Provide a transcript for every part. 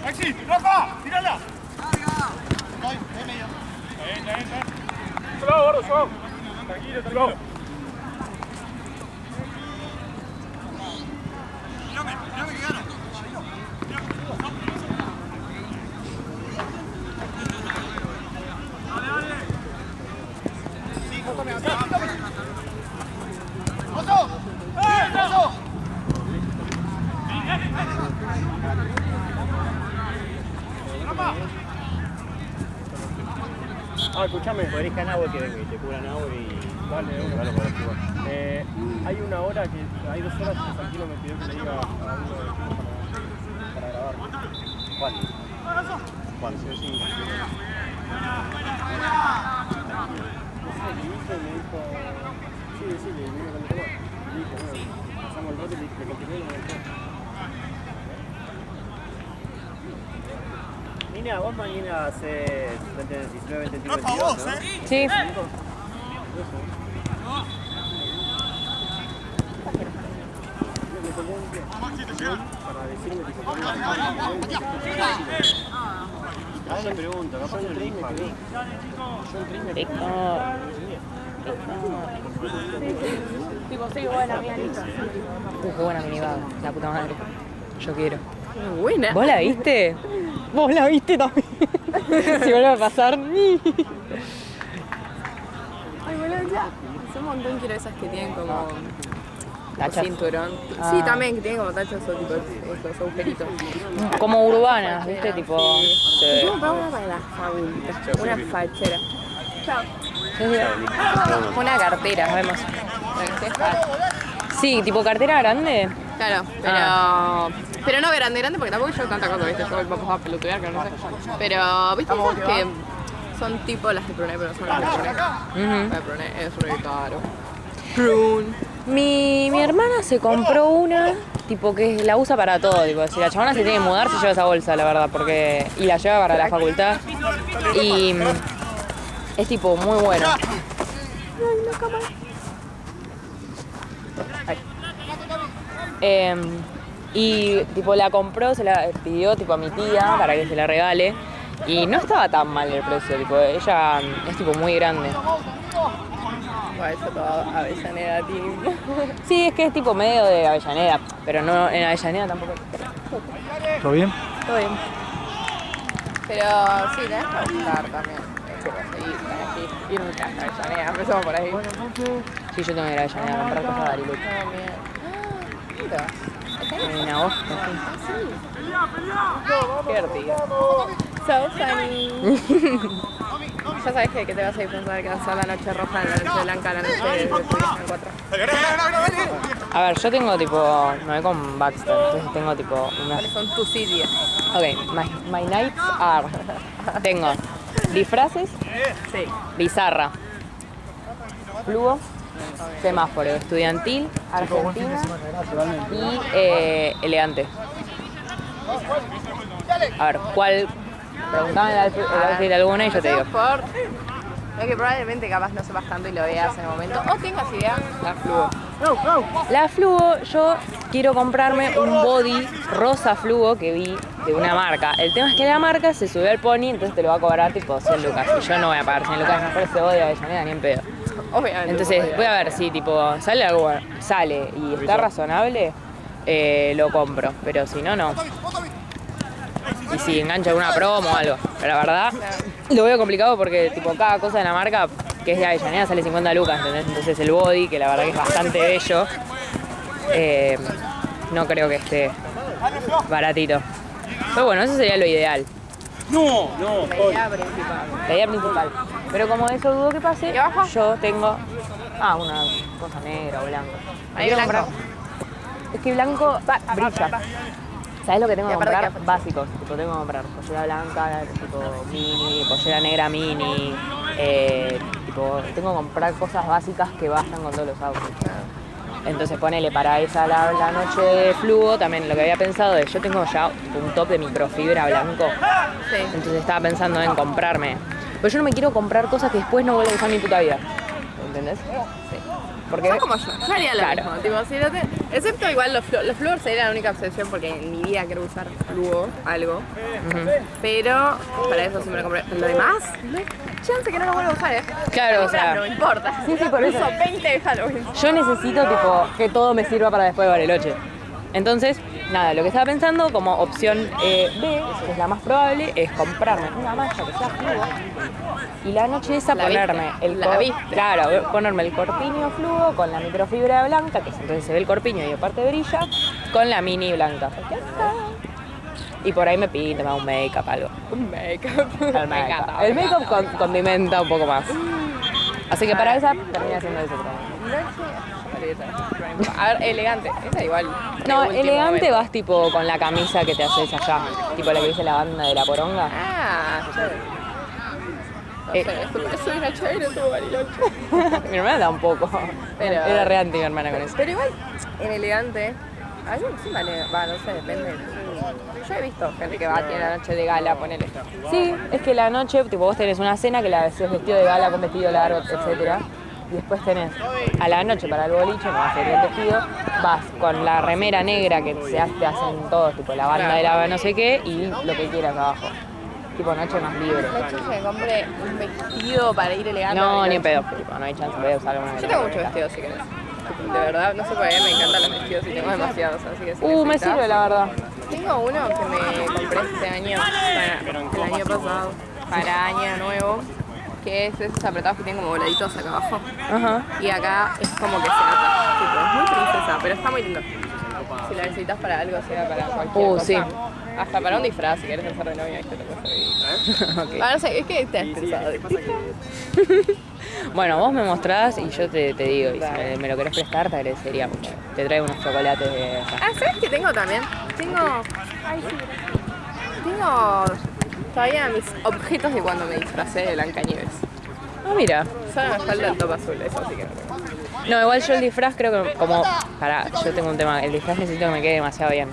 Maxi, Rafa, tirala. Suave, gordo, suave. Tranquilo, tranquilo. Mirame que gano. Ah, escuchame, podés ganar agua que te curan agua y... Dale, uno. Hay una hora que... Hay 2 horas que Santino me pidió que le diga a uno del equipo para grabar. ¿Cuál? ¿Cuál? Sí, sí. No sé, le dije y me dijo... Sí, le vino con el tema. Le dije, bueno, pasamos el rote y le continué y me dijo... Nina, vos mañana haces 19, 21, 22, ¿no? Sí. Para decirme que se me pregunta, capaz no le dijo a mí. Tipo, sí, buena, mía, listo. Qué buena minivaga, la puta madre. Yo quiero. Muy buena. ¿Vos la viste? Vos la viste también. Si vuelve a pasar. Ay, boludo, ya. Hace un montón quiero esas que tienen como Tachas. cinturón. Ah. Sí, también, que tienen como tachas o tipo estos agujeritos. Como urbanas, ¿viste? Tipo. Sí. Yo compraba una para la facultad, una fachera. Chao. Una cartera, nos vemos. Sí, tipo cartera grande. Claro, pero no grande, porque tampoco yo tanta cosa, ¿viste? Yo vamos a pelotudear, que no sé. Pero, ¿viste esas que son tipo las de Prune, pero son las de Prune? La de Prune es re caro. Prune. Mi hermana se compró una, tipo que la usa para todo, tipo, si la chabona se tiene que mudar, se lleva esa bolsa, la verdad, porque y la lleva para la facultad. Y es tipo muy buena. Y tipo la compró, se la pidió tipo a mi tía para que se la regale. Y no estaba tan mal el precio, tipo, ella es tipo muy grande. Bueno, eso todo Avellaneda, team. Sí, es que es tipo medio de Avellaneda, pero no en Avellaneda tampoco. ¿Todo bien? Todo bien. Pero sí, tenés que buscar también. Tenés que irte hasta Avellaneda, empezamos por ahí. Sí, yo tengo que ir a Avellaneda a comprar cosas de Bariloche. ¿Dónde vas? En agosto, sí. Qué divertido. So funny. Ya sabes que te vas a ir pensando que vas a la noche roja, la noche blanca, la noche de 4. A ver, yo tengo tipo, me voy con Baxter, entonces tengo tipo unas... ¿Cuáles son tus ideas? Ok, my nights are... Tengo disfraces, Sí. bizarra, fluo, semáforo, estudiantil, argentina y elegante. A ver, ¿cuál? Preguntame el outfit de alguna y yo te digo. Lo que probablemente capaz no sepas tanto y lo veas en el momento. O tengas idea, la fluo. La fluo, yo quiero comprarme un body rosa fluo que vi de una marca. El tema es que la marca se subió al pony, entonces te lo va a cobrar tipo 100 lucas. Y yo no voy a pagar 100 lucas, mejor ese body de Avellaneda ni en pedo. Obviamente. Entonces voy a ver si tipo sale algo, sale y está razonable, lo compro. Pero si no, no. Y si engancha alguna promo o algo. Pero la verdad, lo veo complicado porque tipo cada cosa de la marca que es de Avellaneda sale 50 lucas, ¿entendés? Entonces el body, que la verdad que es bastante bello, no creo que esté baratito. Pero bueno, eso sería lo ideal. No. La idea principal. La idea principal. Pero como eso dudo que pase, ¿Y abajo? yo tengo... una cosa negra o blanca. Ahí Quiero blanco. comprar- Es que blanco brilla. ¿Sabes lo que tengo que comprar? Básicos. Tipo, tengo que comprar pollera blanca, tipo mini, pollera negra mini. Tipo, tengo que comprar cosas básicas que vayan con todos los outfits. Entonces ponele para esa la noche de flujo, también lo que había pensado es, yo tengo ya un top de microfibra blanco. Sí. Entonces estaba pensando en comprarme. Pero yo no me quiero comprar cosas que después no vuelvo a usar en mi puta vida. ¿Entendés? Sí. Porque Son como yo haría lo Claro. mismo, tipo, si no te- excepto igual los flúor sería la única obsesión porque en mi vida quiero usar flúor, algo. Pero para eso sí me lo compré. Lo demás, no hay chance que no lo vuelva a usar, Claro, o sea, no me importa. sí, por eso. Uso 20 de Halloween. yo necesito tipo que todo me sirva para después de Bariloche. Entonces, nada, lo que estaba pensando como opción B, que es la más probable, es comprarme una malla que sea fluo y la noche esa ¿La ponerme viste? el ¿La viste? claro, ponerme el corpiño fluo con la microfibra blanca, que entonces se ve el corpiño y aparte brilla, con la mini blanca. Y por ahí me pinto, me hago un make-up, algo. Un make-up. El make-up. El make-up condimenta un poco más. Así que para esa termina siendo eso también. A ver, elegante. Esa igual. No, de último elegante momento. vas tipo con la camisa que te haces allá, tipo la que dice la banda de la poronga. Ah, chévere. No sé, soy una chévere, tu Bariloche. Mi hermana tampoco. Pero- Era re anti mi hermana con eso. Pero igual, en elegante, a mí sí vale, va, no sé, depende. Yo he visto gente que va a tener la noche de gala, ponele. Sí, es que la noche, tipo vos tenés una cena que la haces vestido de gala con vestido largo, etcétera. Y después tenés a la noche para el boliche, no vas a ir el vestido, vas con la remera negra que te hacen todos, tipo la banda de la no sé qué, y lo que quieras abajo. Tipo noche más libre. No hay chance que compre un vestido para ir elegante. No, a ni en Bariloche. pedo, tipo, no hay chance de usar una Yo tengo muchos vestidos si querés. De verdad, no sé por qué me encantan los vestidos y tengo demasiados, así que si me necesitas- sirve la verdad. Tengo uno que me compré este año, para el año pasado, para año nuevo, que es esos apretados que tienen como voladitos acá abajo. Ajá. Y acá es como que se ata, tipo, es muy princesa, pero está muy lindo. Si lo necesitas para algo, sea para cualquier cosa. Sí. Hasta para un disfraz, si querés hacer de novia, ¿viste? Te puede servir. Ok. Ah, no sé, es que te has pensado. Bueno, vos me mostrás y yo te digo, y si me lo querés prestar te agradecería mucho. Te traigo unos chocolates de allá. Ah, ¿sabes qué tengo también? Ay, sí. Tengo todavía mis objetos de cuando me disfracé de Blancanieves. Ah, mira. Solo me falta el top azul, eso sí que no tengo. No, igual yo el disfraz creo que como... Pará, yo tengo un tema. El disfraz necesito que me quede demasiado bien.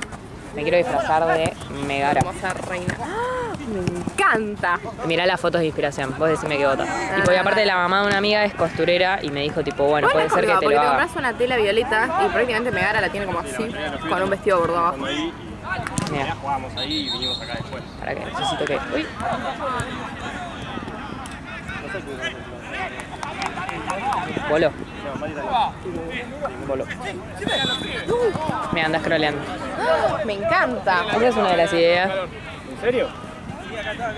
Me quiero disfrazar de Megara. Hermosa reina. ¡Ah! Me encanta. Mirá las fotos de inspiración, vos decime qué votas. Tipo, y aparte la mamá de una amiga es costurera y me dijo tipo, bueno, puede ser que te porque lo te haga. compras una tela violeta y prácticamente Megara la tiene como así, con un vestido bordado abajo. Mira, Jugamos ahí y vinimos acá después. para que necesito que... Uy. Bolo. Bolo. Me andas scrolleando. ¡Ah! Me encanta. Esa es una de las ideas. ¿En serio?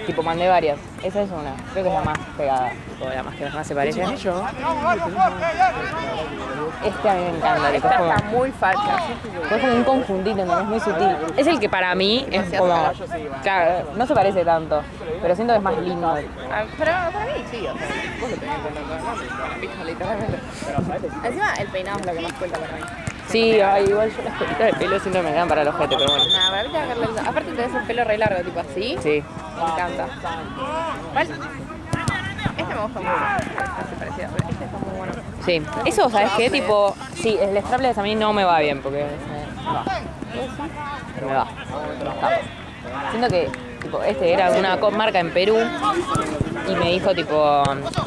Tipo, mandé varias. Esa es una. Creo que es la más pegada. Tipo, la más que más se parece. Este a mí me encanta. Tipo, es Esta como, está muy facha. es como un conjuntito, ¿no? Es muy sutil. Es el que para mí es como... Claro, no se parece tanto. Pero siento que es más lindo. Ah, pero para mí sí, o sea, vos lo tenés en cuenta, ¿no? La pija, literalmente. Encima el peinado es lo que más cuenta para mí. Sí, ay, igual yo las colitas de pelo siento que me quedan para los ojete, pero bueno. Nada, para mí te va a quedar lindo. Aparte tenés el pelo re largo, tipo así. Sí. Me encanta. ¿Cuál? Este me gusta mucho. Así parecido, pero este está muy bueno. Sí. Eso, ¿sabes qué? Tipo, sí, el strapless a mí no me va bien porque me va. Pero me va. Siento que, tipo, este era una marca en Perú y me dijo, tipo,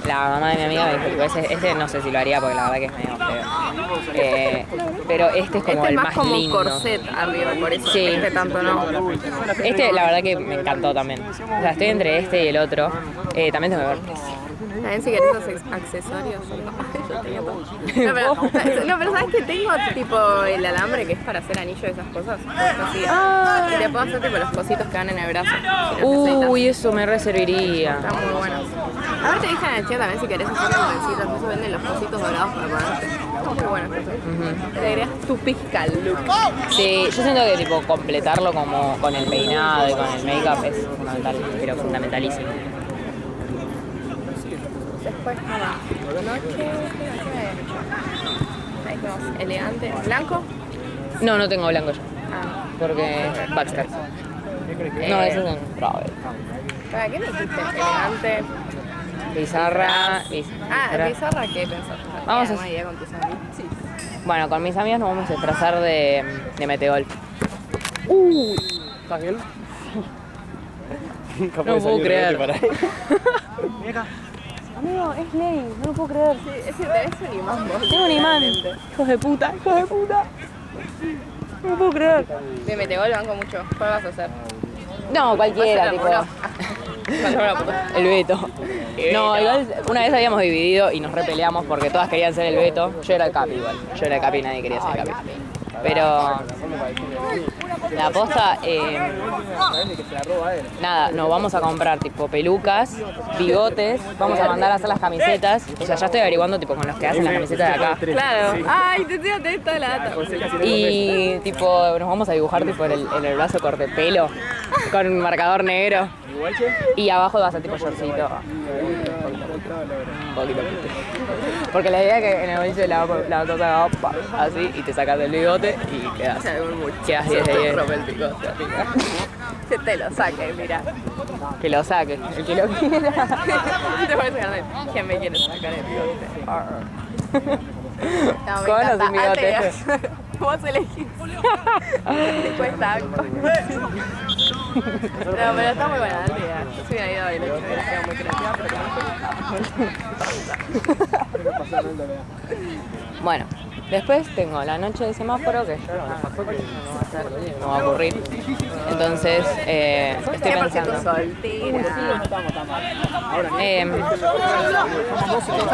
la mamá de mi amiga me dijo, tipo, ese no sé si lo haría porque la verdad que es medio feo. Pero este es como Este el es más como lindo. corset arriba, por eso. Sí. Este tanto no. Este, la verdad que me encantó también. O sea, estoy entre este y el otro. También tengo que ver. También si querés los accesorios. Yo tenía todo. No, pero ¿sabes que tengo tipo el alambre que es para hacer anillo de esas cosas? Así. Y te puedo hacer tipo los cositos que van en el brazo. Si lo necesitas. Uy, eso me reservaría. Están muy buenos. A ver, te dije en el chat también si querés hacer trencitas. Eso venden los cositos dorados para ponerte. Están muy buenos esos. Te agregas tu pizca look. Sí, yo siento que tipo completarlo como con el peinado y con el make-up es fundamental, pero fundamentalísimo. Después nada. Noche. Ahí tenemos elegante. ¿Blanco? No, no tengo blanco yo, Ah. porque Baxter. No, ese es un travel. ¿Para qué me dijiste? Elegante. Pizarra. Ah, pizarra, ¿qué pensaste? Vamos a- ¿Una idea con tus amigos? Sí. Bueno, con mis amigas nos vamos a disfrazar de metegol. ¿Estás bien? No puedo creer. Amigo, es ley, no lo puedo creer. Sí, es un imán, vos. Tengo un imán. Hijos de puta, hijos de puta. No lo puedo creer. De metegol banco mucho. ¿Cuál vas a hacer? No, cualquiera, tipo. No. El Beto. No, igual una vez habíamos dividido y nos repeleamos porque todas querían ser el Beto. Yo era el Capi igual. Yo era el Capi y nadie quería ser el Capi. Pero la posta, nada, nos vamos a comprar tipo pelucas, bigotes, vamos a mandar a hacer las camisetas. O sea, ya estoy averiguando tipo con los que hacen las camisetas de acá. Claro. Ay, te estoy atenta la data. Y tipo, nos vamos a dibujar tipo en el brazo corte pelo con un marcador negro. Y abajo va a ser tipo shortcito. Un poquito. Porque la idea es que en el bolsillo la cosa va así y te sacas del bigote y quedas 10 de 10. Rompe el picote. Que te lo saque, mira. Que lo saque, el que lo quiera. Te puedes ganar. ¿Quién me quiere sacar el bigote? No, me Con o encanta. sin bigote. Antes, vos elegís. Después taco. No, pero está muy buena la idea. Yo soy una idea de leche, hubiera sido muy creativa, pero Bueno, después tengo la noche de semáforo que yo no va a ocurrir. Entonces, estoy 100% pensando. soltera.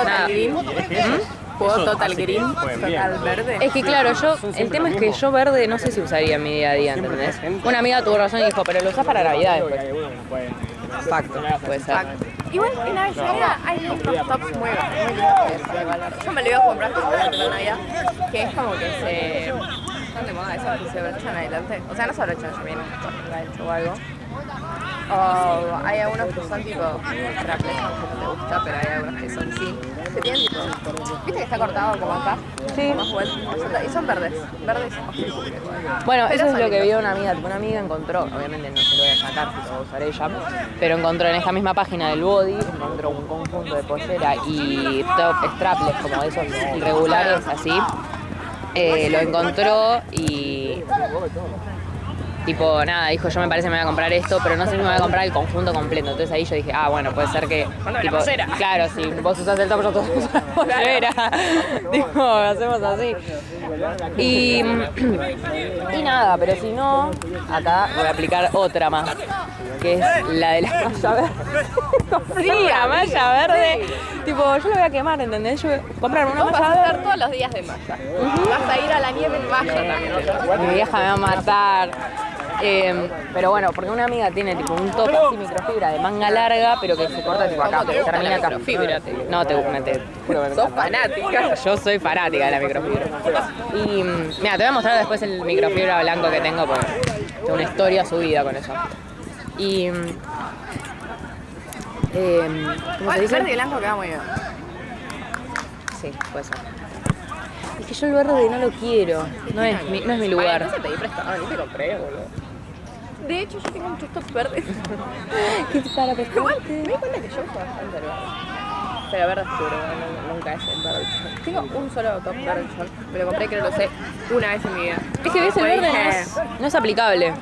Nada. ¿Puedo total green? Total verde. Es que claro, el tema es que yo verde no sé si usaría en mi día a día, ¿entendés? Una amiga tuvo razón y dijo, pero lo usás para Navidad después. Facto, puede ser. Igual en Avellaneda hay unos tops muy lindos. Yo me lo iba a comprar para la Navidad, que es como que se... Están de moda esos que se abrochan adelante. O sea, no se abrochan, yo vienen gancho o algo. O hay algunos que son tipo traples, no te gusta, pero hay algunos que son sí. Que tienen tipo... ¿Viste que está cortado como acá? Sí. Más vuelto. Y son verdes. Verdes y ojos. Bueno, Pero eso es son lo que lindos. vio una amiga. Tipo, una amiga encontró, obviamente no se lo voy a sacar, si lo voy a usar ella, pero encontró en esta misma página del Body, encontró un conjunto de pollera y top strapless, como esos irregulares así. Lo encontró y... Tipo, nada, dijo, yo me parece que me voy a comprar esto, pero no sé si me voy a comprar el conjunto completo. Entonces ahí yo dije, bueno, puede ser que... Tipo, claro, si vos usás el top, yo uso la pollera. Tipo, hacemos así. Y nada, pero si no, acá voy a aplicar otra más, que es la de la malla verde. Sí, la malla verde. Tipo, yo la voy a quemar, ¿entendés? Yo voy a comprar una Vos vas malla a estar verde. todos los días de malla. Vas a ir a la nieve en malla también. Mi vieja me va a matar. Pero bueno, porque una amiga tiene tipo un top así microfibra de manga larga, pero que se corta tipo acá, ¿Cómo te gusta termina la acá. microfibra? No, te juro que Sos me fanática. Yo soy fanática de la microfibra. Y mira, te voy a mostrar después el microfibra blanco que tengo porque tengo una historia subida con eso. Y ¿cómo se dice? Verde y blanco queda muy bien. Sí, puede ser. Es que yo el verde no lo quiero, no es mi lugar. No se te di prestado, ni te compré, boludo. De hecho, yo tengo muchos tops verdes. ¿Qué para Igual, me di cuenta que yo uso bastante el verde. Pero verde oscuro, nunca es el verde. Tengo un solo top verde yo. Me lo compré, creo que lo sé, una vez en mi vida. Es que ves, el verde Dije, no es aplicable.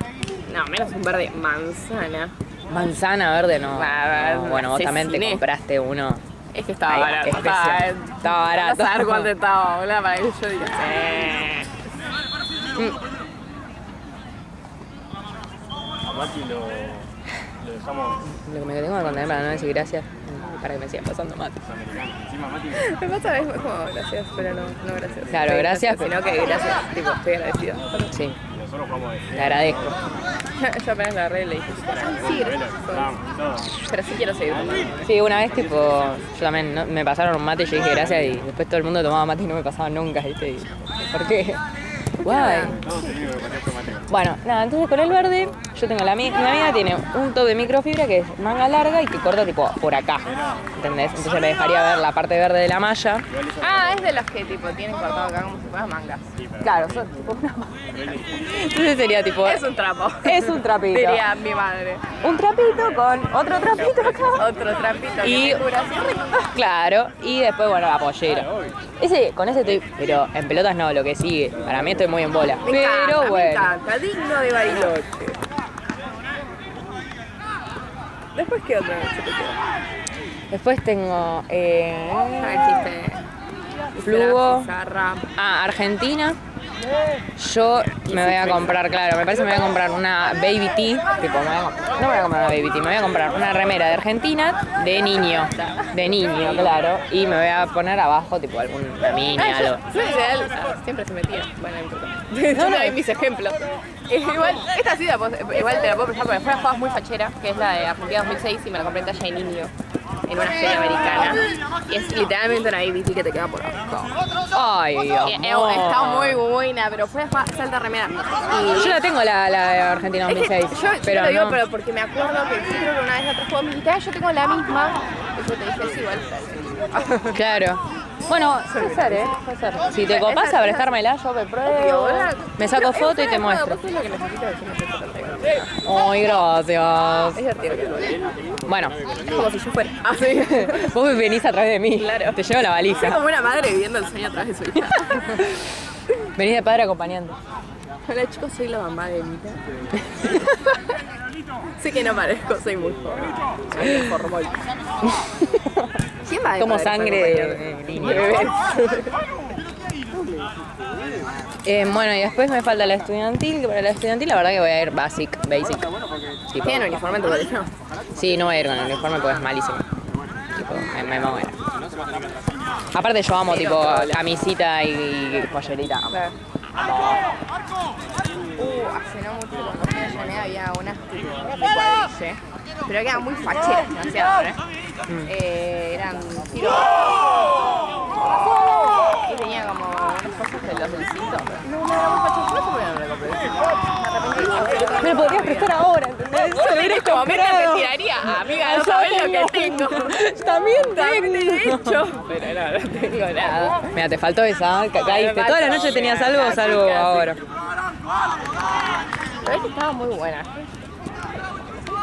no, menos un verde manzana. Manzana verde no. No, bueno, vos también te asesiné. compraste uno. Es que estaba Ay, barato. especial. Estaba barato. A saber cuánto estaba, boludo, para que yo diga. A Mati lo dejamos Lo que me tengo que contener para no decir gracias, para que me sigan pasando mal. americano. Encima Mati Me pasa es como gracias, pero no gracias. Claro, Sí, gracias, Sino que gracias, tipo, estoy agradecida. Sí, y nosotros jugamos de te agradezco. Yo apenas la agarré y le dije, sí, gracias. Vamos, todo. Pero sí quiero seguir tomando. Sí, una vez tipo, yo también me pasaron un mate y yo dije gracias y después todo el mundo tomaba mate y no me pasaba nunca, ¿viste? Y, ¿por qué? Guay. Todos tenemos que poner tomate. Bueno, nada, entonces con el verde, yo tengo mi amiga tiene un top de microfibra que es manga larga y que corta tipo por acá, ¿entendés? Entonces me dejaría ver la parte verde de la malla. Ah, es de los que tipo tienen cortado acá como si fueran mangas. Claro, son tipo una manga. Entonces sería tipo, Es un trapo. es un trapito. Diría mi madre. Un trapito con otro trapito acá. Otro trapito Y- que te cura así rico. Claro, y después, bueno, la pollera. Con ese estoy, pero en pelotas no, lo que sigue. Para mí estoy muy en bola. Me encanta, Pero me bueno. encanta. Digno de Bariloche. Después, ¿qué otra noche te queda? Después tengo Ya existe. Flugo. Pizarra. Argentina. Yo me voy a comprar, claro, me parece que me voy a comprar una Baby Tee, tipo, no me voy a comprar una Baby Tee, me voy a comprar una remera de Argentina de niño, claro, y me voy a poner abajo, tipo, alguna mini, algo. Yo en general, o sea, siempre se metía. Bueno, no importa. No hay mis ejemplos. Igual, esta sí igual te la puedo prestar porque fue una jugada muy fachera, que es la de Argentina 2006 y me la compré en talla de niño. En una feria americana. Y es literalmente una BBT que te queda por abajo. Ay, Dios. Está muy buena, pero fue salta remera. Y Yo la tengo la de Argentina es que 2006, yo pero te lo digo, no. pero porque me acuerdo que creo que una vez la trajo mi hija, yo tengo la misma. Y yo te dije, sí, igual. Claro. Bueno, puede ser, puede ser. Si te copás a prestármela, yo me pruebo, me saco foto y te muestro. Vos es lo que necesitas decirme que te lo traigo. Ay, gracias. Es divertido que lo veas. Bueno, Como si yo fuera. Así. vos venís a través de mí, Claro. te llevo la Soy valija. como una madre viviendo el sueño a través de su hija. Venís de padre acompañando. Hola chicos, soy la mamá de Mita. Sé que no parezco, soy muy joven. Soy un formol. ¿Quién va de Como padre sangre de niño. Bueno, y después me falta la estudiantil, que para la estudiantil la verdad que voy a ir basic. Tipo, ¿Tienen uniforme en tu colegio? sí, no voy a ir con el uniforme porque es malísimo. Tipo, me muero. Aparte yo amo tipo camisita y pollerita. Claro. Hace no mucho cuando fui a Llaneda había unas tipo de cuadrille, pero eran muy facheras, demasiado, eran tiro y tenía como unas cosas de los del cinto. No era muy fachoso, no sé por qué no me lo compré. Me arrepentí. Me lo podrías prestar ahora, ¿entendés? Vos tenés como meta que tiraría, amiga, no sabés lo que tengo. También De hecho, pero no tengo nada. Mira, te faltó esa, caíste. Toda la noche tenías algo, salvo ahora. Pero esta estaba muy buena.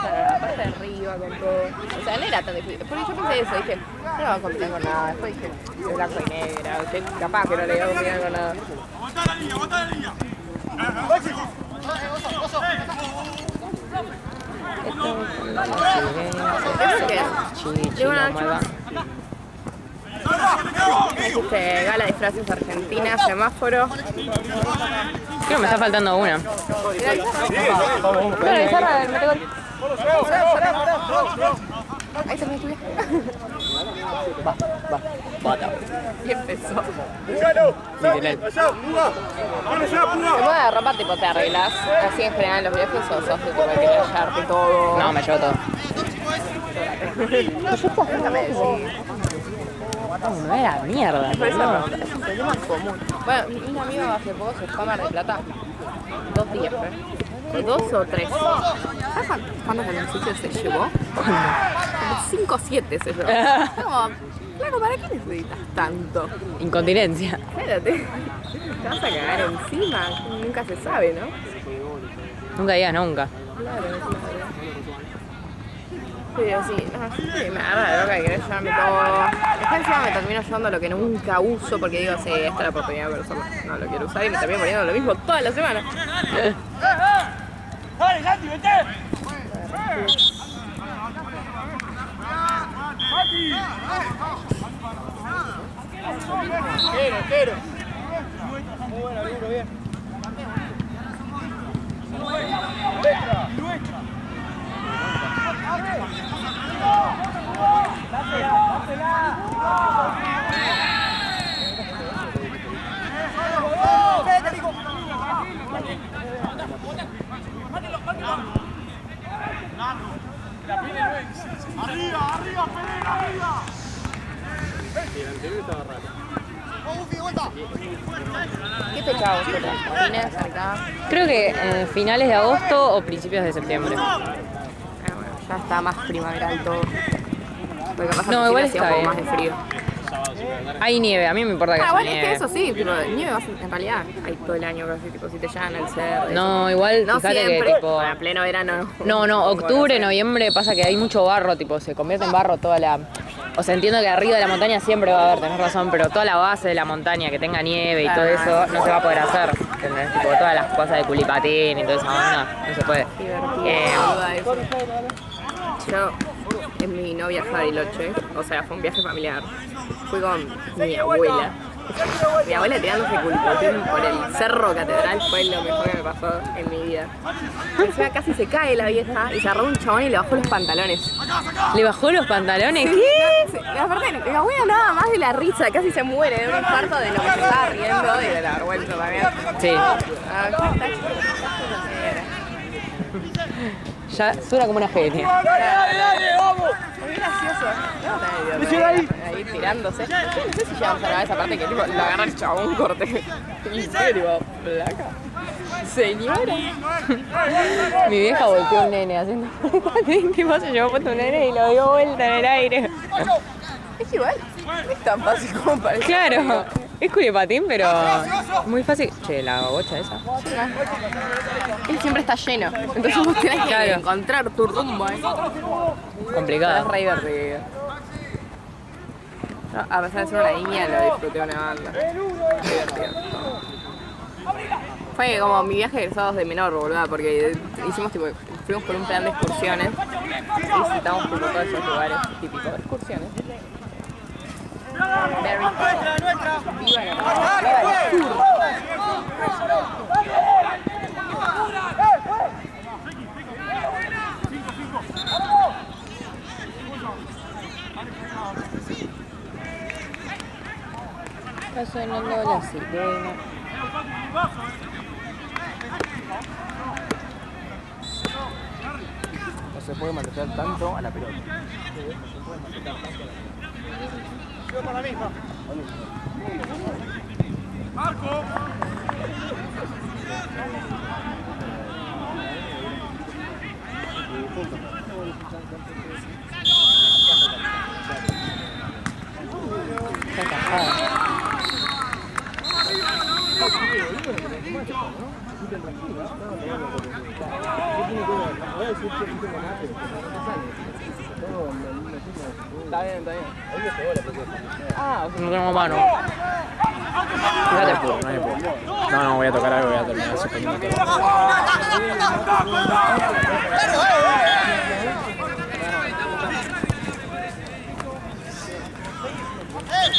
La parte de arriba con todo. O sea, no era tan difícil. Porque yo pensé eso, dije, no va a combinar con nada. Después dije, es blanco y negra. Que capaz que no le iba a combinar con nada. Aguantá la línea, aguantá la línea. Eso que Chichi, una la noche malva. me dijiste gala de disfraces argentina, semáforo. Creo que me está faltando una. Ahí se me estudia. Bota. Y empezó. Búscalo. Literal. Allá, Puga. Vamos allá, El Puga. modo de ropa tipo te arreglas. Así en general en los viajes o sos de tipo que querés llevarte todo. No, me llevo todo. Déjame decir. No era mierda. Por eso no. pregunta, es un problema común. Bueno, un amigo hace poco se fue a Mar del Plata. 2 días, ¿eh? 2 o 3. ¿Sabes cuántos ejercicios se llevó? Como 5 o 7 se llevó. Como, claro, ¿para qué necesitas tanto? Incontinencia. Espérate, te vas a cagar encima. Nunca se sabe, ¿no? Nunca digas nunca. Claro. Pero sí, no, sí, me agarra la loca que querés llevarme todo. Después encima me termino llevando lo que nunca uso porque digo, sí, esta es la oportunidad de usarlo. No lo quiero usar y me termino poniendo lo mismo toda la semana. Dale, Santi, vete. Quiero. Muy buena, Arturo, bien. Arriba, Pereira, arriba. ¿Qué fecha vos tenés? ¿Tienes acá? Creo que en finales de agosto o principios de septiembre. Ah, bueno, ya está más primaveral todo. Porque capaz No, al igual principio está hacía un poco bien. más de frío. Hay nieve, a mí me importa que haya Bueno, es nieve. que eso sí, tipo, nieve en realidad hay todo el año casi, tipo, si te llegan el cerro. No, igual, No fíjate siempre, que tipo... bueno, en pleno verano. No, octubre, no sé. noviembre pasa que hay mucho barro, tipo, se convierte en barro toda la... O sea, entiendo que arriba de la montaña siempre va a haber, tenés razón, pero toda la base de la montaña, que tenga nieve y todo eso, no se va a poder hacer. ¿Entendés? Tipo, todas las cosas de culipatín y toda esa onda, no se puede. Divertido. Yo, en mi no viaje a Bariloche, o sea, fue un viaje familiar, fui con mi abuela. Mi abuela tirándose culpotín por el Cerro Catedral fue lo mejor que me pasó en mi vida. Encima casi se cae la vieja y se agarró un chabón y le bajó los pantalones. ¿Le bajó los pantalones? ¿Qué? Sí, aparte, mi abuela nada más de la risa, casi se muere de un infarto de lo que se estaba riendo y de la vergüenza también. Sí. Ah, está chido. Ya suena como una genia. Muy gracioso. Ahí tirándose. Yo no sé si llegamos a grabar esa parte que tipo, lo agarra el chabón corte. Y tipo, placa. Señora. Mi vieja volteó un nene haciendo tipo se llevó puesto un nene y lo dio vuelta en el aire. Es igual. No es tan fácil como parece. Claro, es culipatín, pero muy fácil. Che, la bocha esa. Él siempre está lleno. Entonces vos tenés que Claro. encontrar tu rumbo. Es Complicado. re divertido. Yo, a pesar de ser una niña, lo disfruté una banda. Divertido. Fue como mi viaje de egresados de menor, boludo, porque hicimos tipo, fuimos por un plan de excursiones y visitamos tipo todos esos lugares típicos de excursiones. Very fun. Viva la Está sonando la sirena. No se puede maltratar tanto a la pelota. Para la misma. Marco. Está encajada. Está bien, está bien. Ah, no tengo mano. Fíjate, no hay puedo. No, voy a tocar algo y voy a terminar suspendiendo todo.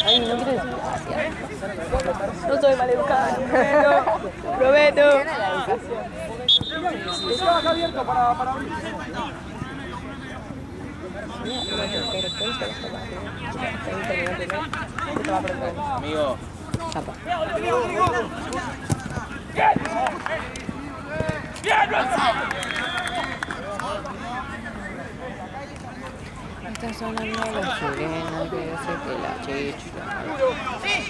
Ay, no quiero decir gracias. No soy maleducada, prometo. Está acá abierto para abrir. Amigo. Chapa. Está sonando la sirena que hace que la chicha.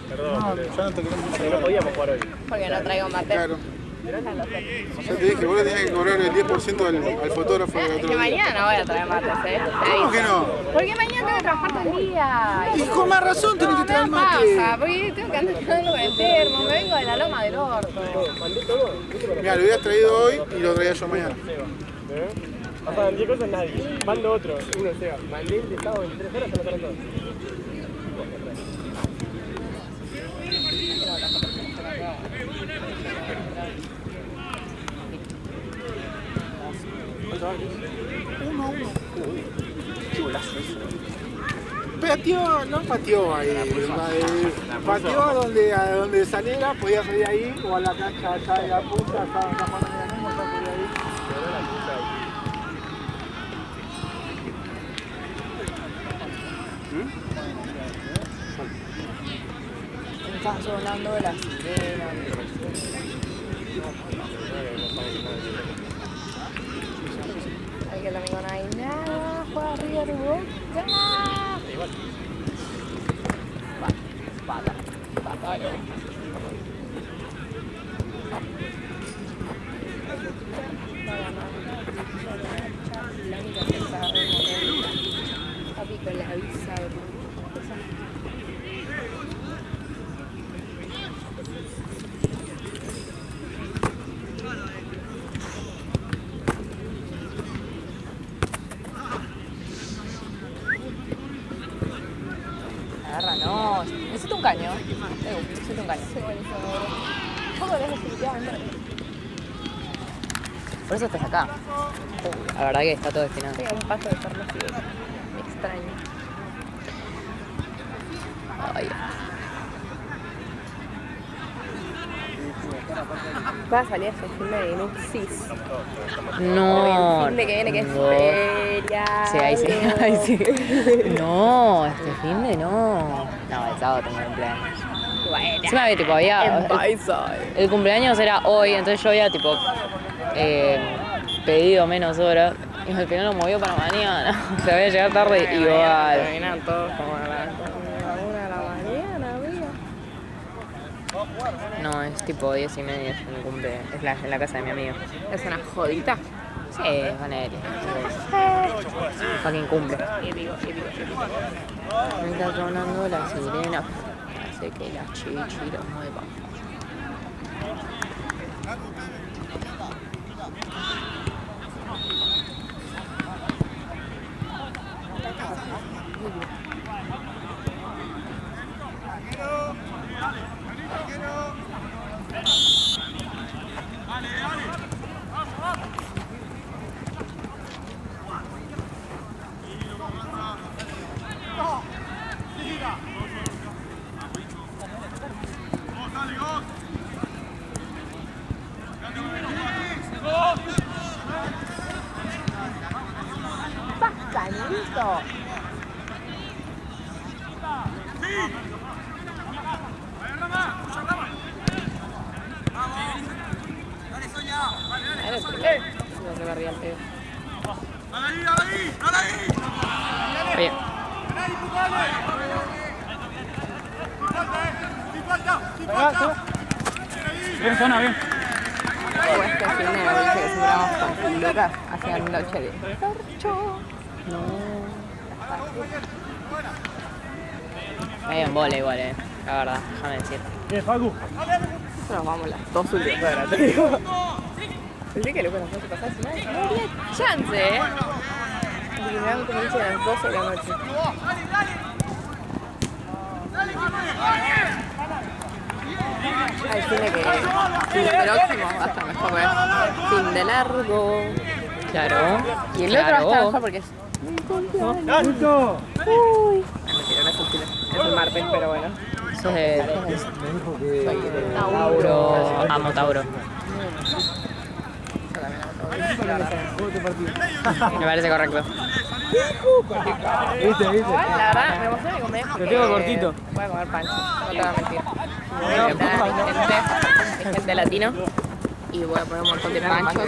Perdón, ya no te queremos. No podíamos jugar hoy. Porque no traigo mate. Claro. Ya te dije, vos le tenías que cobrar el 10% al fotógrafo del otro Que día. mañana no voy a traer mates, ¿Cómo que no? Porque mañana tengo que trabajar todo el día. Y con más razón tenés que traer mate. Pasa, porque tengo que andar tirando con el termo, me vengo de la loma del orto. Mira, lo hubieras traído hoy y lo traía yo mañana. O sea, 10 cosas nadie. Mando otro. Uno, Seba. Mandé el de estado 23 horas, se lo traen todos. Pateó, no pateó ahí. Pateó a donde saliera, podía salir ahí o a la cancha allá de la punta, estaba jugando en la misma, ya podía ir. Están sonando las sirenas. Ay, que el domingo no hay nada, juega River Boca. Papi con la visa. Agarra, no. Necesito un caño. Necesito un caño. ¿Cómo dejas definitivamente? Por eso estás acá. La verdad que está todo destinado. Tengo un paso de farmacia. Me extraño. Ay, Va a salir este fin de Inuxis. no. El fin de que viene que es no. feria. Sí, ahí sí, ahí sí. No, este fin de no. No, el sábado tengo cumpleaños. Bueno. Encima que tipo había. El cumpleaños era hoy, entonces yo había tipo pedido menos horas. Y al final lo movió para mañana. O sea, voy a llegar tarde igual. Terminan todos como a las 1 de la mañana, amiga. No, es tipo 10:30 es mi cumple. Es en la casa de mi amigo. Es una jodita. Sí, con él. Fucking cumple. Épico. Me está sonando la sirena. Hace que la chichi lo mueva. Pasanito. No se me ría el pedo. Oye, Bien, zona, bien. O este fin de noche que sembramos con locas hacían noche de torcho. medio en bola igual, la verdad, déjame decir. Bien, Facu. Nos vamos las 2 últimas horas, te digo. Pensé que luego nos vamos a pasar si no había chance, Porque me dan como dice a las 12 de la noche. Ay, fin de que el próximo va a estar mejor, fin de largo. Claro. Y el otro va a estar mejor porque es mi cumpleaños. ¡Alto! Uy. No, mentira, no es el fin de- es el martes, pero bueno. Sos de Soy de Tauro. Amo Tauro. Me parece correcto. ¿Viste? Igual, la verdad, me emociona mi cumpleaños. Lo tengo cortito. Voy a comer pancho, no te voy a mentir. Es gente latino. Y voy a poner un montón de panchos.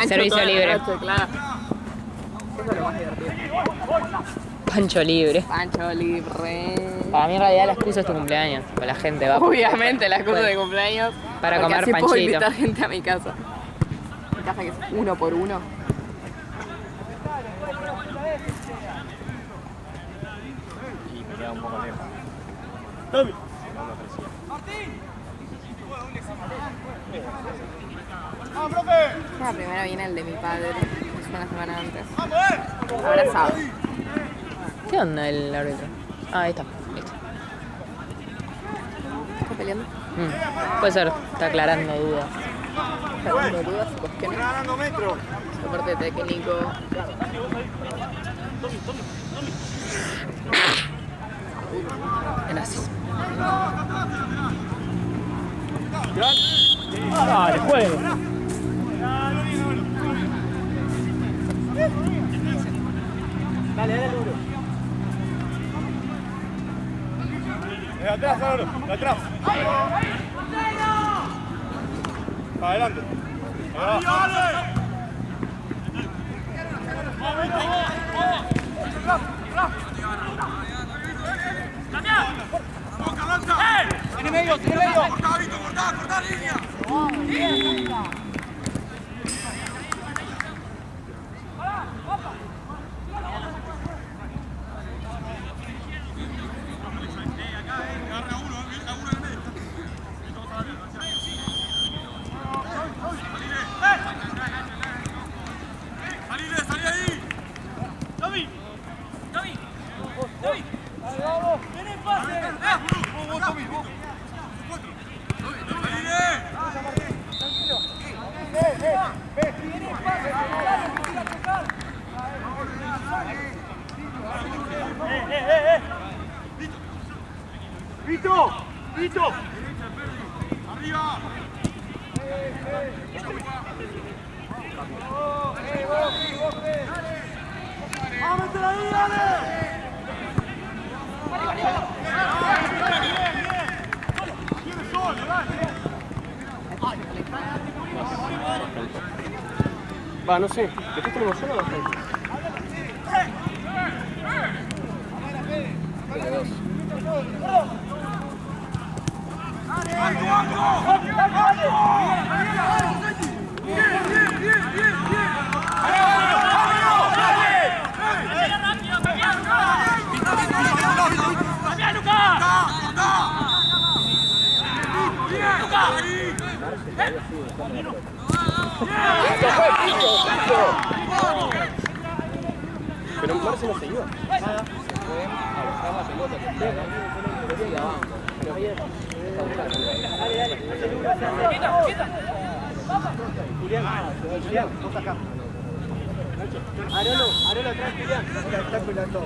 Y servicio libre. Claro. Eso es lo más divertido. Pancho libre. Pancho libre. Para mí en realidad la excusa es tu cumpleaños. Pues la gente va. Obviamente, la excusa de cumpleaños. Para Porque comer así puedo panchito. invitar gente a mi casa. Mi casa que es 1 por 1. Y me queda un poco lejos. Tommy. No me ofrecía. La primera viene el de mi padre. Es una semana antes. Abrazado. ¿Qué onda el árbitro? Ah, ahí está. Listo. ¿Está peleando? Puede ser, está aclarando dudas. Está dando dudas y cuestiones. Ganando metro. Soporte técnico. Gracias. Dale, juego. Dale duro. De atrás, Álvaro, de atrás. Para adelante. Tiene medio, tiene medio. Cortá línea. Salí ahí. Tommy. Ven en pase. Tommy. Vito. Arriba. ¡Vámonos ahí, dale! Va, no sé. ¿Después tenemos solo o dos? Pero Marce no se iba. Se fue a buscar la pelota que está Julián, vos acá. Arelo atrás, Julián. Está cuidando.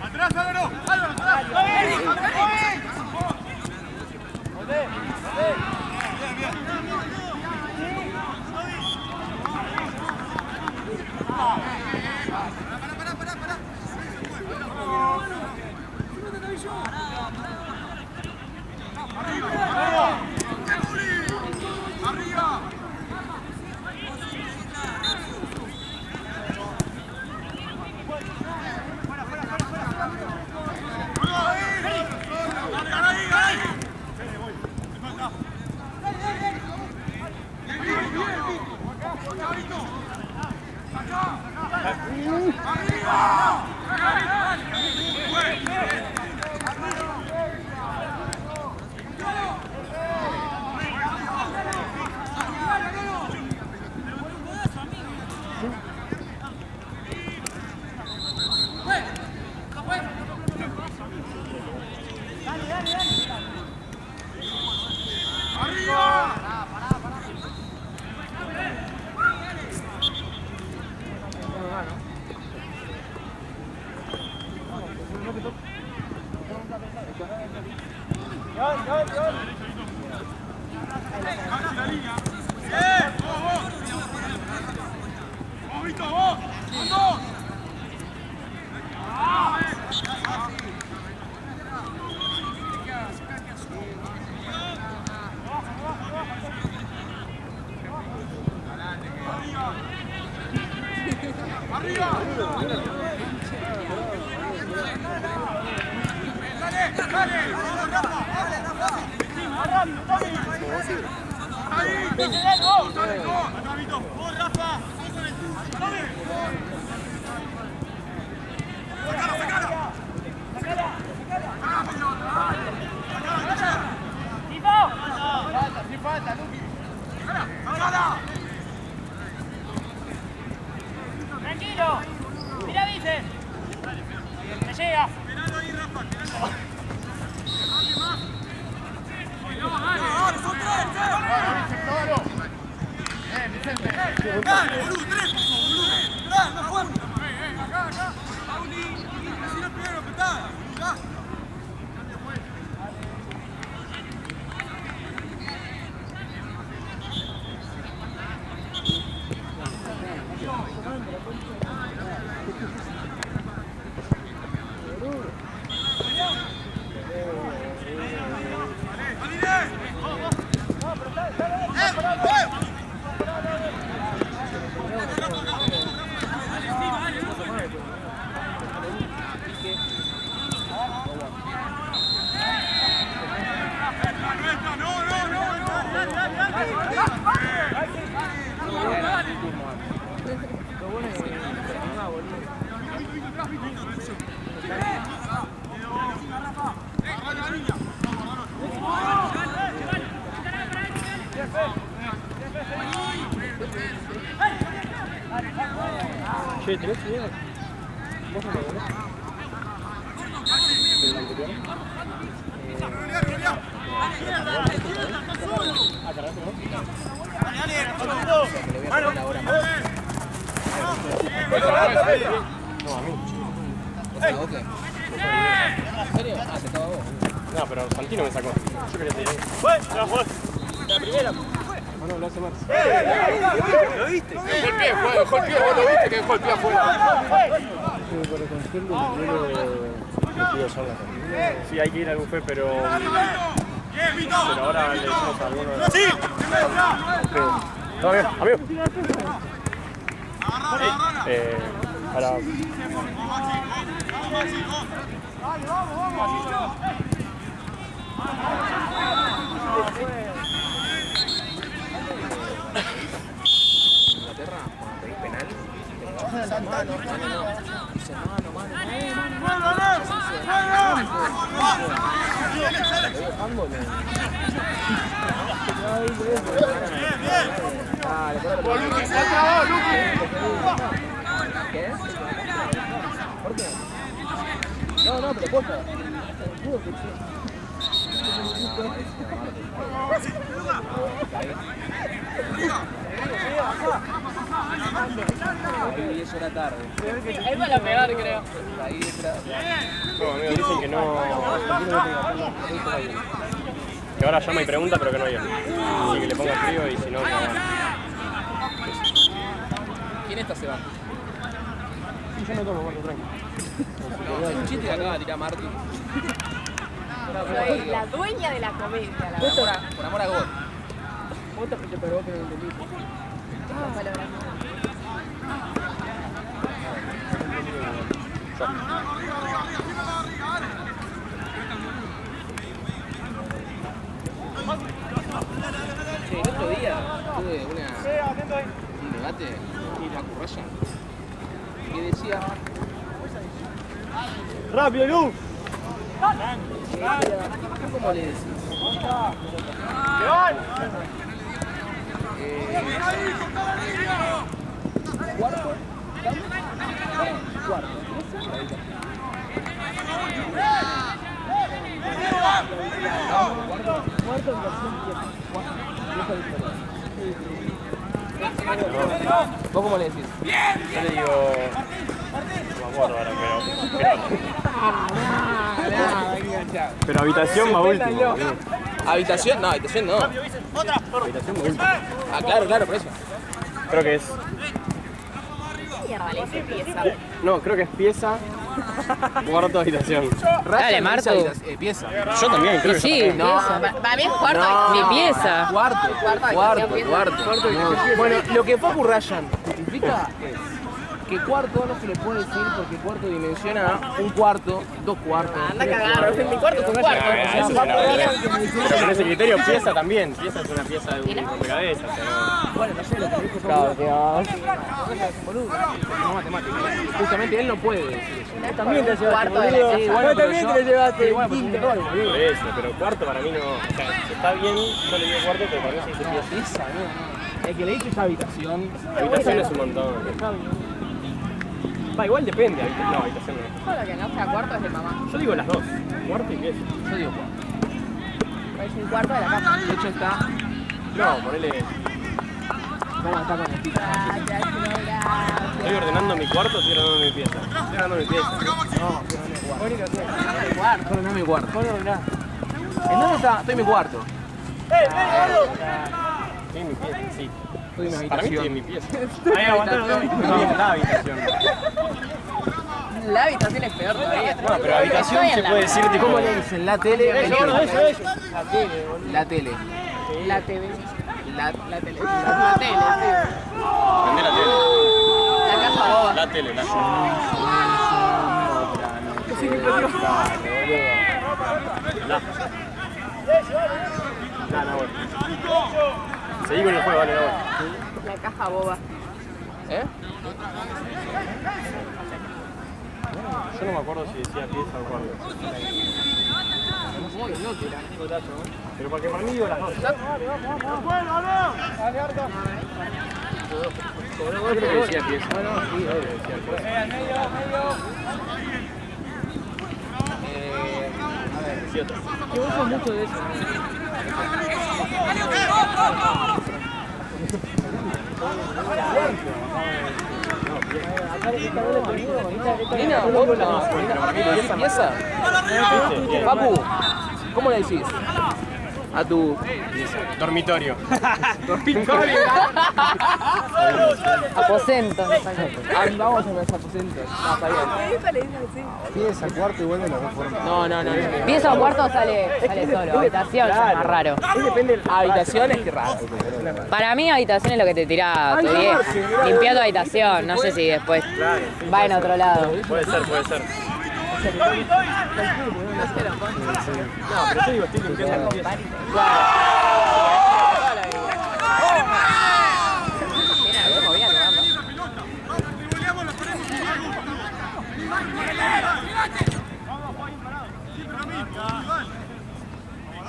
¡Atrás, Álvaro! ¡Arriba! Tranquilo, mira Vicen. Me llega. Che, ¿tenés idea? ¿Vos no lo ves? ¿Del anterior? Ah, ¿cargaste vos? No, a mí. ¿En serio? Ah, te acaba vos. No, pero Santino me sacó. Yo quería seguir. La primera. Bueno, lo hace Marx. ¿Lo viste? Dejó el pie, dejó el pie, vos lo viste que dejó el pie afuera. Sí, hay que ir al buffet, pero ahora le decimos a alguno. ¡Sí! Todo bien, amigo. Para... Inglaterra, cuando pedís penal, dice ¿qué? ¿Por qué? No, pero posta. Ahí 10 horas tarde. Ahí va a pegar, creo. Ahí detrás. No, amigos, dicen que no... Que ahora llama y pregunta, pero que no hay. Así que le ponga frío y si no, no van. ¿Quién está se va? Sí, yo no tomo, Marco, tranqui. No, hay un chiste que acaba de tirar Marty. Soy la dueña de la comedia, la verdad. Por amor a God. Sí, el otro día tuve un debate con Facu Raya que decía ¡Rápido, Luz! ¿cómo le decís? Cuarto, cuarto. ¿Vos cómo le decís? Yo le digo... No me acuerdo ahora, pero... Pero habitación va último. Habitación, no, habitación no. Habitación de último. Ah, claro, por eso. Creo que es. Mierda, le hice pieza. No, creo que es pieza. Cuarto habitación. Dale, Martu. Pieza. Yo también creo que Sí, yo también. No, Para mí es cuarto. No. mi pieza. Cuarto. Bueno, lo que Facu Ryan justifica es que cuarto no se le puede decir porque cuarto dimensiona un cuarto, 2 cuartos. Anda a cagar, en mi cuarto es un cuarto. Eso es una verdad. Pero con ese criterio, pieza también. Pieza es una pieza de un rompecabezas. Bueno, no sé, lo que dijo Por Dios. no matemática. Justamente él no puede decir eso. También te llevaste, cuarto de la casa. Bueno, también te lo llevaste. Bueno, pero Por eso, pero cuarto para mí no. O sea, está bien, yo le digo cuarto, pero para mí se dice pieza. pieza, no. El que le he dicho es habitación. Habitación es un montón. Va, igual depende. No, habitación no. Todo lo que no sea cuarto es de mamá. Yo digo las dos. Cuarto y pieza. Yo digo cuarto. Es un cuarto de la casa. De hecho está. No, ponele. Está con el piso. Estoy ordenando mi cuarto, estoy ordenando mi pieza. Estoy ordenando mi pieza. Estoy en mi cuarto. ¿En dónde está? Estoy en mi cuarto. Estoy en mi pieza, sí. Estoy en mi Para mí estoy en habitación. mi pieza. Ahí aguantalo, no. La habitación. La habitación es peor todavía. No, pero habitación se puede decir tipo. ¿Cómo le dicen? La tele. Eso. La tele. La TV. La La tele. La tele, sí. Prende la tele. La casa boba. La tele, la No, bueno. Seguí con el juego, vale, no. La caja boba. ¿Eh? Yo no me acuerdo si decía pieza o cuarto. Muy inútil. Pero porque para mí digo las dos. Creo que decía pieza. Sí, decía pieza. A ver, sí, otra. Yo uso mucho de eso. Nina, vos no. ¿Pieza? Papu, ¿cómo le decís? A tu Dormitorio. Aposento. vamos a nuestro aposento. Ah, está bien. Pieza, cuarto igual de las dos formas. No. Pieza o cuarto sale solo. Habitación ya es más raro. Habitación es que raro. Para mí habitación es lo que te tira tu vieja. Limpia tu habitación. No sé si después va en otro lado. Puede ser, puede ser. No, pero yo digo, estoy limpiando mi pieza.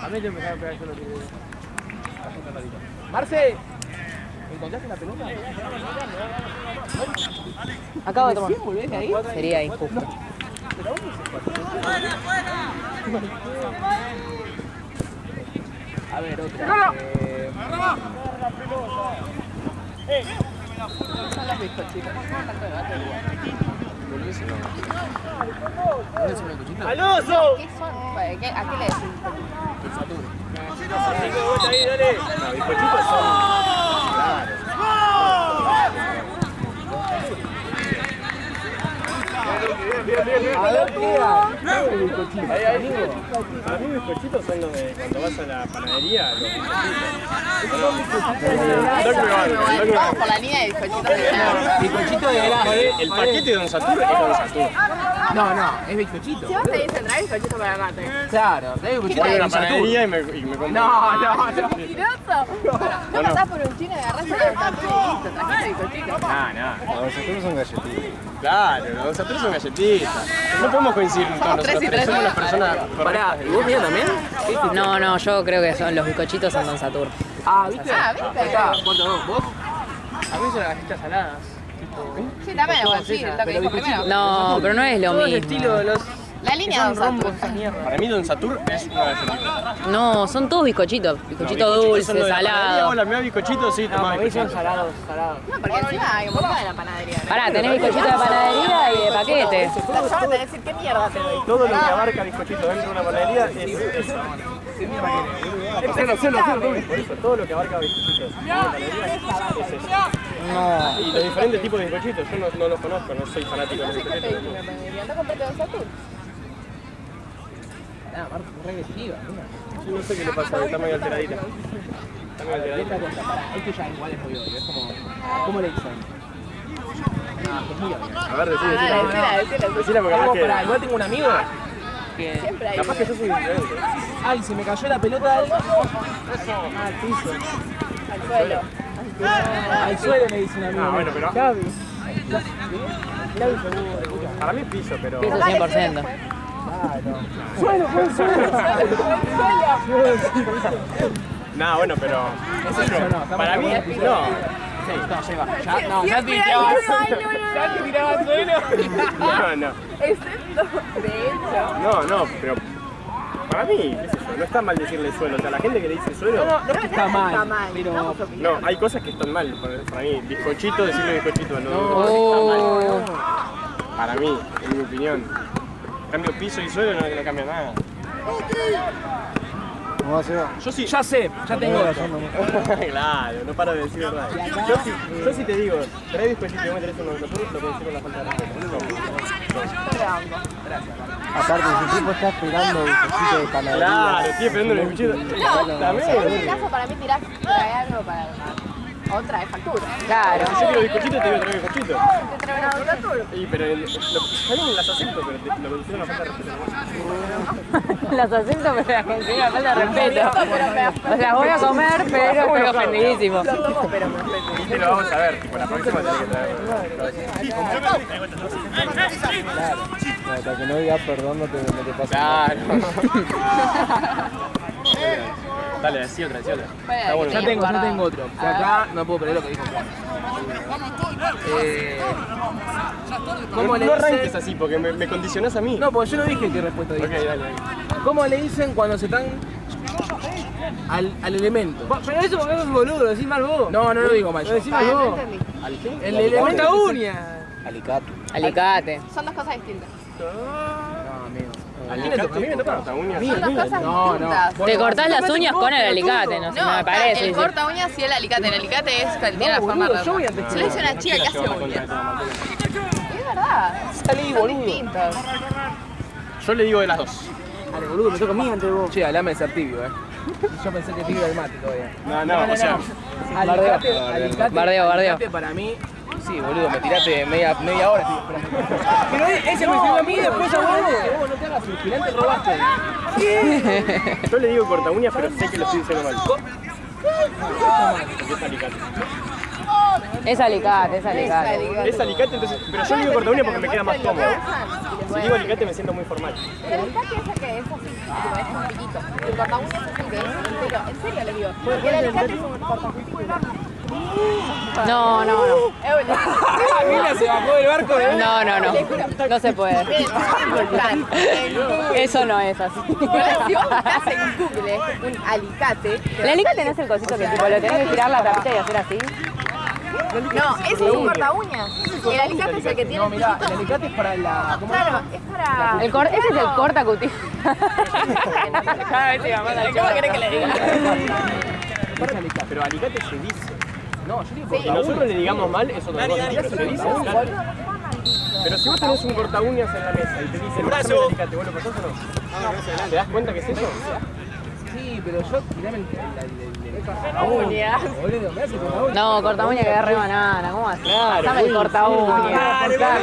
A mí yo me cago pegar solo que... Marce, ¿encontraste la pelota? Acabo de tomar. ¿Volvés de ahí? Sería injusto. A ver, otra. Son los bizcochitos. ¿Volvés o no? ¿Volvés a un bizcochito? ¡Aloso! ¿Qué son? ¿A qué le decís? No, bizcochitos son. A ver, ¿qué era? Para mí bizcochitos son los de cuando vas a la panadería, los Vamos por la línea de bizcochitos de helado. Bizcochito de helado. El paquete de Don Satur es Don Satur. No, es bizcochito. Si vos te dicen, trae bizcochito para mate. Claro, es bizcochito Voy a de la Don Satur. panadería y me compro. No. ¡Mentiroso! No pasás por un chino y agarrás el Don Satur y listo, trajiste bizcochito. No. Los Satur son galletitas. Claro, los Don Satur son galletitas. No podemos coincidir todos nosotros tres, somos las personas Pará, correctas. ¿y vos mira también? No, yo creo que son los bizcochitos son Don Satur. Ah, ¿viste? Ah, ¿viste? Ahí está, ¿cuánto no? ¿Vos? A mí son las galletas saladas. Sí, también, bueno, sí, lo que dijo primero. No, pero no es lo mismo. La línea Don Satur. Para mí Don Satur es una galletita. No, son todos bizcochitos. Bizcochito dulce, salado. Hola, me da bizcochito, sí, tomá bizcochito. salados. No, porque encima hay un montón en la panadería. ¿no? Pará, tenés bizcochito de panadería y de paquete. Yo te voy a decir qué mierda te doy. Todo lo que abarca bizcochito dentro de una panadería es qué mierda querés? Hacelo, por eso, todo lo que abarca bizcochitos. Es eso. No. Y los diferentes tipos de bizcochitos, yo no los conozco, no soy fanático de los bizcochitos. Anda a comprarte dos Saturn. Ah, Marta, re agresiva, mira. Yo no sé qué le pasa, está medio alteradita. Está medio alteradita. Esto ya igual es muy obvio, es como... ¿Cómo le dicen? Ah, que es muy obvio. A ver, decila. Decila. Porque capaz No, que... pará, igual tengo un amigo que... Siempre hay. Capaz que yo soy diferente. Ay, se me cayó la pelota al... al piso. Al suelo. Al suelo me dice un amigo. Ah, bueno, pero... Gaby. Para mí es piso, pero... Pienso 100%. Suelo, Nah, bueno, pero... no, Para mí, no. Sí, no, lleva. Ya, no, ya te tiraba. Ya te tiraba al suelo. No. Excepto, de hecho. No, pero... Para mí, qué sé yo, no está mal decirle suelo. O sea, la gente que le dice suelo... No es que está mal, Está mal. pero... No, hay cosas que están mal. Para mí, bizcochito, decirle bizcochito. No, Oh. Para mí, en mi opinión. En cambio, piso y suelo no cambia nada. ¿Cómo va a ser? Yo sí... Ya sé, ya tengo otro. Claro, no paro de decir verdad. Yo sí te digo, trae bizcochito y vos me traes uno de nosotros, lo que decir con la falta de respeto. Aparte, ese tipo está esperando bizcochito de panadería. Claro, estoy esperando el bizcochito. En este También. caso, para mí trae algo para otra de factura. Claro. Yo quiero bizcochito, te digo trae bizcochito. Te trae una Saturn. Y pero salen las acepto, pero lo que hicieron la falta de respeto. Las acepto, pero las considero una falta de respeto. Las voy a comer, pero estoy ofendidísimo. Lo tomo, pero me respeto. Y te lo vamos a ver, tipo, la próxima tenés que traer. Hasta que no digas perdón, no te pasa nada. Claro. Dale, decí otra. Está bueno. Ya tengo otro. Que acá no puedo creer lo que dijo Juan. ¿Cómo le No arranques dicen? así, porque me condicionás a mí. No, porque yo no dije qué respuesta Ok, dije. dale. ¿Cómo le dicen cuando se están al elemento? Pero eso porque es un boludo, lo decís mal vos. No lo digo mal. Yo. Ah, no entendí. El elemento Corta que uña. Alicate. Son dos cosas distintas. No, amigo. ¿A mí me toca? ¿Corta uñas? Son dos cosas No, distintas. Te cortás las uñas con el alicate, no sé, no me parece. el dice. corta uñas y el alicate. El alicate es que tiene la forma redonda. Yo le hice a una chica que hace uñas. Es verdad. Salí, Son boludo. distintos. Yo le digo de las dos. Dale, boludo, me toca a mí antes de vos. Che, hablame de ser tibio, Yo pensé que tibio era el mate todavía. No, o sea... Bardeo. Alicate para mí... Sí, boludo, me tiraste media hora. Estoy esperando. Pero ese me escribió a mí después a vos. Vos no te hagas el gigante, robaste. Yo le digo corta uñas, pero sé que lo estoy diciendo mal. Porque es alicate. Es alicate. Es alicate, entonces... Pero yo le digo corta uñas porque me queda más cómodo. Si digo alicate me siento muy formal. El alicate es el que es así, tipo, es un piquito. El corta uñas es el que es entero. En serio le digo. Porque el alicate es un corta No. Mira, se bajó del barco de No. No se puede. Eso no es así. Si vos buscás en Google un alicate. El alicate no es el cosito que tipo lo tenés que tirar la tapita y hacer así. No, es un corta uñas. El alicate es el que tiene No, el mirá, piquito. el alicate es para la... ¿Cómo Claro, es para. Ese es el corta cutícula. Cada vez te va más al ¿Cómo querés que le diga? Pero alicate se dice. No, yo digo Que corta nosotros le digamos mal es otra cosa, pero se dice. Pero si vos tenés un corta uñas en la mesa y te dicen, pásame el alicate, ¿vos lo pasás o no? ¿Te das cuenta que es eso? Sí, pero yo tirame el Uña. boludo, me hace corta uña. No, corta uña que re banana, ¿cómo así? Dame el corta uña.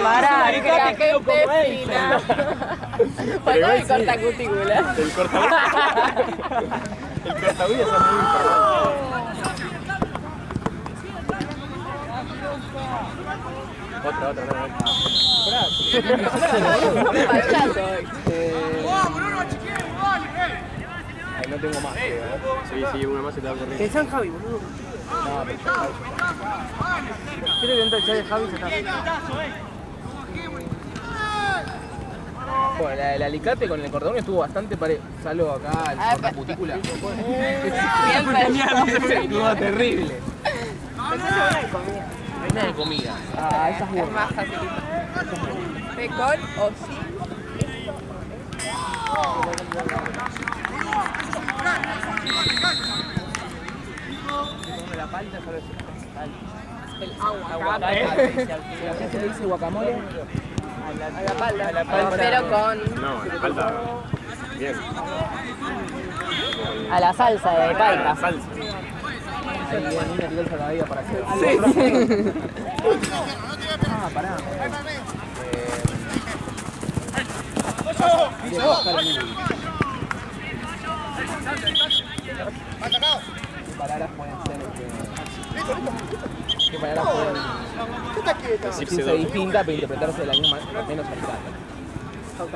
Pará, Que la gente es fina. Bueno, mi corta cutícula. El corta uñas. El corta uñas es muy informal. Otra, Payaso. Ay, no tengo más, Sí, una más se te va a correr. Que San Javi, boludo. Quiero que entre el chat de Javi y se está. Bueno, el alicate con el corta uña estuvo bastante parejo. Salvo acá, el corta cutícula. Estuvo terrible. Una de comida. Ah, esa es más facilita. Pecón o sí. La palta solo es El agua. ¿Qué se le dice guacamole? A la palta. A la palta. Pero con... No, la falta. Bien. A la salsa de palta. Salsa. Ahí viene Nina tiró el salvavidas para hacer. Ah, pará. Bien, bajar el mínimo. ¿Qué palabras pueden ser? ¿Qué palabras pueden decirse distintas pero interpretarse de la misma manera, menos eficaz?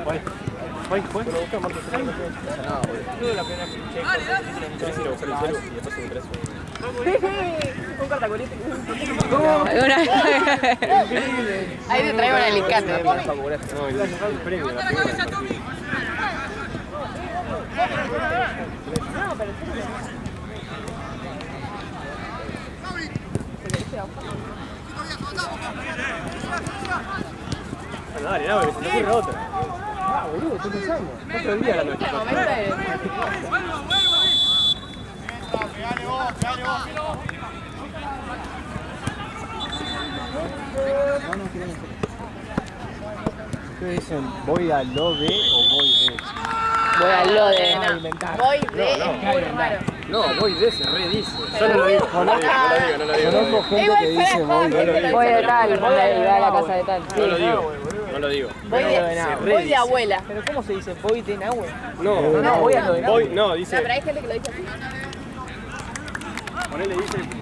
¿Fue? No, boludo. ¿Querés ir a buscar el celu y después se me interesa? Un cartacolete. Ahí te traigo un alicate. No, el premio, la figura del partido. Dale, no, se te ocurre otra. Ah, boludo, estoy pensando. Otro día la noche. En el momento de... No queremos. ¿Ustedes dicen voy a lo de o voy de? Voy al lo de. Voy de... muy raro. No, voy de ese, re dice. Yo no lo digo. No lo digo. Conozco gente que dice voy de. Voy de tal, voy a la casa de tal. No lo digo. No lo digo. Voy de abuela. Pero ¿cómo se dice? Voy de Nahue. No, voy a lo de voy, no, dice. No, pero hay gente que lo dice así. Ponele, dice